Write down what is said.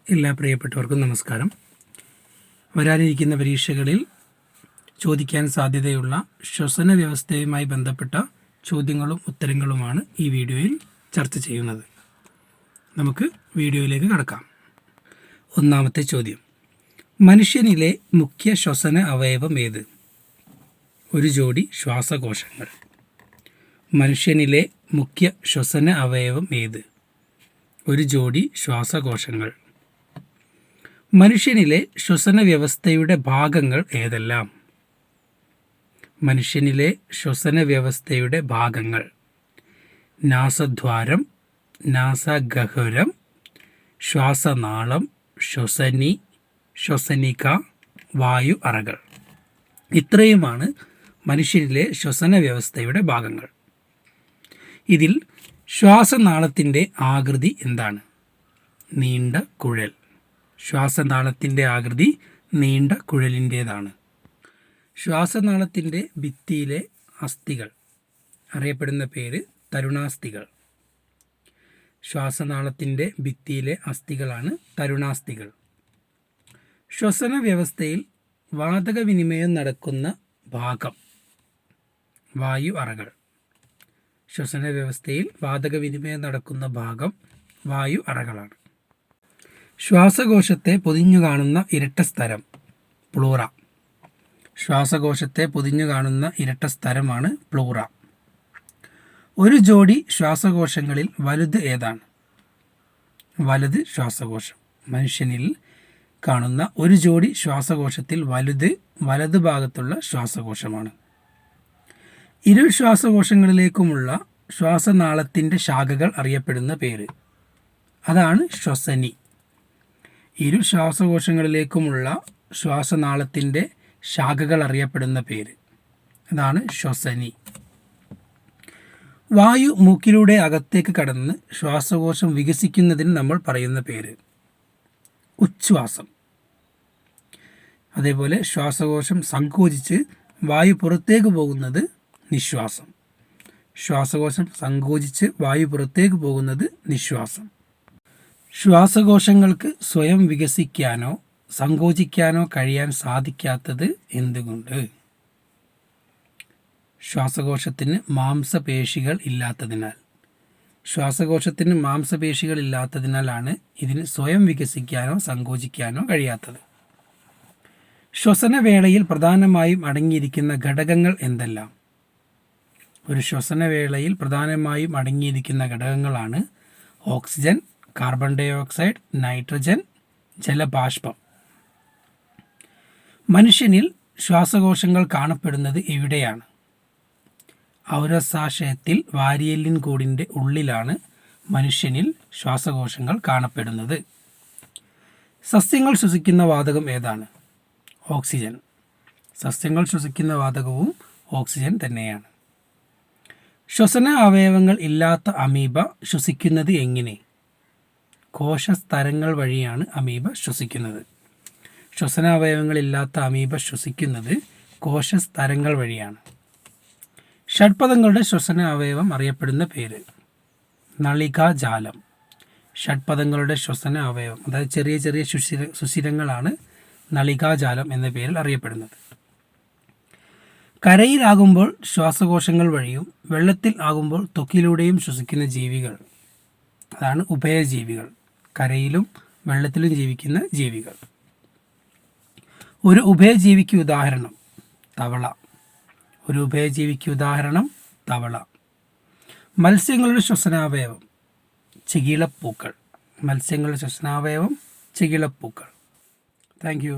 എല്ലാ പ്രിയപ്പെട്ടവർക്കും നമസ്കാരം. വരാനിരിക്കുന്ന പരീക്ഷകളിൽ ചോദിക്കാൻ സാധ്യതയുള്ള ശ്വസന വ്യവസ്ഥയുമായി ബന്ധപ്പെട്ട ചോദ്യങ്ങളും ഉത്തരങ്ങളുമാണ് ഈ വീഡിയോയിൽ ചർച്ച ചെയ്യുന്നത്. നമുക്ക് വീഡിയോയിലേക്ക് കടക്കാം. ഒന്നാമത്തെ ചോദ്യം: മനുഷ്യനിലെ മുഖ്യ ശ്വസന അവയവം ഏത്? ഒരു ജോഡി ശ്വാസകോശങ്ങൾ. മനുഷ്യനിലെ മുഖ്യ ശ്വസന അവയവം ഏത്? ഒരു ജോഡി ശ്വാസകോശങ്ങൾ. മനുഷ്യനിലെ ശ്വസന വ്യവസ്ഥയുടെ ഭാഗങ്ങൾ ഏതെല്ലാം? മനുഷ്യനിലെ ശ്വസന വ്യവസ്ഥയുടെ ഭാഗങ്ങൾ: നാസദ്വാരം, നാസഗഹ്വരം, ശ്വാസനാളം, ശ്വസനി, ശ്വസനിക, വായു അറകൾ. ഇത്രയുമാണ് മനുഷ്യനിലെ ശ്വസന വ്യവസ്ഥയുടെ ഭാഗങ്ങൾ. ഇതിൽ ശ്വാസനാളത്തിൻ്റെ ആകൃതി എന്താണ്? നീണ്ട കുഴൽ. ശ്വാസനാളത്തിൻ്റെ ആകൃതി നീണ്ട കുഴലിൻ്റേതാണ്. ശ്വാസനാളത്തിൻ്റെ ഭിത്തിയിലെ അസ്ഥികൾ അറിയപ്പെടുന്ന പേര് തരുണാസ്ഥികൾ. ശ്വാസനാളത്തിൻ്റെ ഭിത്തിയിലെ അസ്ഥികളാണ് തരുണാസ്ഥികൾ. ശ്വസന വ്യവസ്ഥയിൽ വാതക വിനിമയം നടക്കുന്ന ഭാഗം: വായു അറകൾ. ശ്വസന വ്യവസ്ഥയിൽ വാതക വിനിമയം നടക്കുന്ന ഭാഗം വായു അറകളാണ്. ശ്വാസകോശത്തെ പൊതിഞ്ഞു കാണുന്ന ഇരട്ട സ്ഥലം: പ്ലൂറ. ശ്വാസകോശത്തെ പൊതിഞ്ഞു കാണുന്ന ഇരട്ട സ്ഥലമാണ് പ്ലൂറ. ഒരു ജോഡി ശ്വാസകോശങ്ങളിൽ വലുത് ഏതാണ്? വലത് ശ്വാസകോശം. മനുഷ്യനിൽ കാണുന്ന ഒരു ജോഡി ശ്വാസകോശത്തിൽ വലുത് വലത് ഭാഗത്തുള്ള ശ്വാസകോശമാണ്. ഇരു ശ്വാസകോശങ്ങളിലേക്കുമുള്ള ശ്വാസനാളത്തിൻ്റെ ശാഖകൾ അറിയപ്പെടുന്ന പേര്: അതാണ് ശ്വസനി. ഇരു ശ്വാസകോശങ്ങളിലേക്കുമുള്ള ശ്വാസനാളത്തിൻ്റെ ശാഖകൾ അറിയപ്പെടുന്ന പേര്: അതാണ് ശ്വസനി. വായു മൂക്കിലൂടെ അകത്തേക്ക് കടന്ന് ശ്വാസകോശം വികസിക്കുന്നതിന് നമ്മൾ പറയുന്ന പേര് ഉച്ഛ്വാസം. അതേപോലെ ശ്വാസകോശം സങ്കോചിച്ച് വായു പുറത്തേക്ക് പോകുന്നത് നിശ്വാസം. ശ്വാസകോശം സങ്കോചിച്ച് വായു പുറത്തേക്ക് പോകുന്നത് നിശ്വാസം. ശ്വാസകോശങ്ങൾക്ക് സ്വയം വികസിക്കാനോ സങ്കോചിക്കാനോ കഴിയാൻ സാധിക്കാത്തത് എന്തുകൊണ്ട്? ശ്വാസകോശത്തിന് മാംസപേശികൾ ഇല്ലാത്തതിനാൽ. ശ്വാസകോശത്തിന് മാംസപേശികൾ ഇല്ലാത്തതിനാലാണ് ഇതിന് സ്വയം വികസിക്കാനോ സങ്കോചിക്കാനോ കഴിയാത്തത്. ശ്വസനവേളയിൽ പ്രധാനമായും അടങ്ങിയിരിക്കുന്ന ഘടകങ്ങൾ എന്തെല്ലാം? ഒരു ശ്വസനവേളയിൽ പ്രധാനമായും അടങ്ങിയിരിക്കുന്ന ഘടകങ്ങളാണ് oxygen, carbon dioxide, nitrogen, ജലബാഷ്പം. മനുഷ്യനിൽ ശ്വാസകോശങ്ങൾ കാണപ്പെടുന്നത് എവിടെയാണ്? ഔരസാശയത്തിൽ വാരിയെല്ലിൻ കൂടിൻ്റെ ഉള്ളിലാണ് മനുഷ്യനിൽ ശ്വാസകോശങ്ങൾ കാണപ്പെടുന്നത്. സസ്യങ്ങൾ ശ്വസിക്കുന്ന വാതകം ഏതാണ്? ഓക്സിജൻ. സസ്യങ്ങൾ ശ്വസിക്കുന്ന വാതകവും ഓക്സിജൻ തന്നെയാണ്. ശ്വസന അവയവങ്ങൾ ഇല്ലാത്ത അമീബ ശ്വസിക്കുന്നത് എങ്ങനെ? കോശസ്തരങ്ങൾ വഴിയാണ് അമീബ ശ്വസിക്കുന്നത്. ശ്വസന അവയവങ്ങളില്ലാത്ത അമീബ ശ്വസിക്കുന്നത് കോശസ്തരങ്ങൾ വഴിയാണ്. ഷഡ്പദങ്ങളുടെ ശ്വസന അവയവം അറിയപ്പെടുന്ന പേര്: നളികാജാലം. ഷഡ്പദങ്ങളുടെ ശ്വസന അവയവം, അതായത് ചെറിയ ചെറിയ സുഷിരങ്ങളാണ് നളികാജാലം എന്ന പേരിൽ അറിയപ്പെടുന്നത്. കരയിലാകുമ്പോൾ ശ്വാസകോശങ്ങൾ വഴിയും വെള്ളത്തിൽ ആകുമ്പോൾ ത്വക്കിലൂടെയും ശ്വസിക്കുന്ന ജീവികൾ: അതാണ് ഉഭയജീവികൾ. കരയിലും വെള്ളത്തിലും ജീവിക്കുന്ന ജീവികൾ. ഒരു ഉഭയജീവിക്ക് ഉദാഹരണം തവള. ഒരു ഉഭയജീവിക്ക് ഉദാഹരണം തവള. മത്സ്യങ്ങളുടെ ശ്വസനാവയവം ചെകിളപ്പൂക്കൾ. മത്സ്യങ്ങളുടെ ശ്വസനാവയവം ചെകിളപ്പൂക്കൾ. Thank you.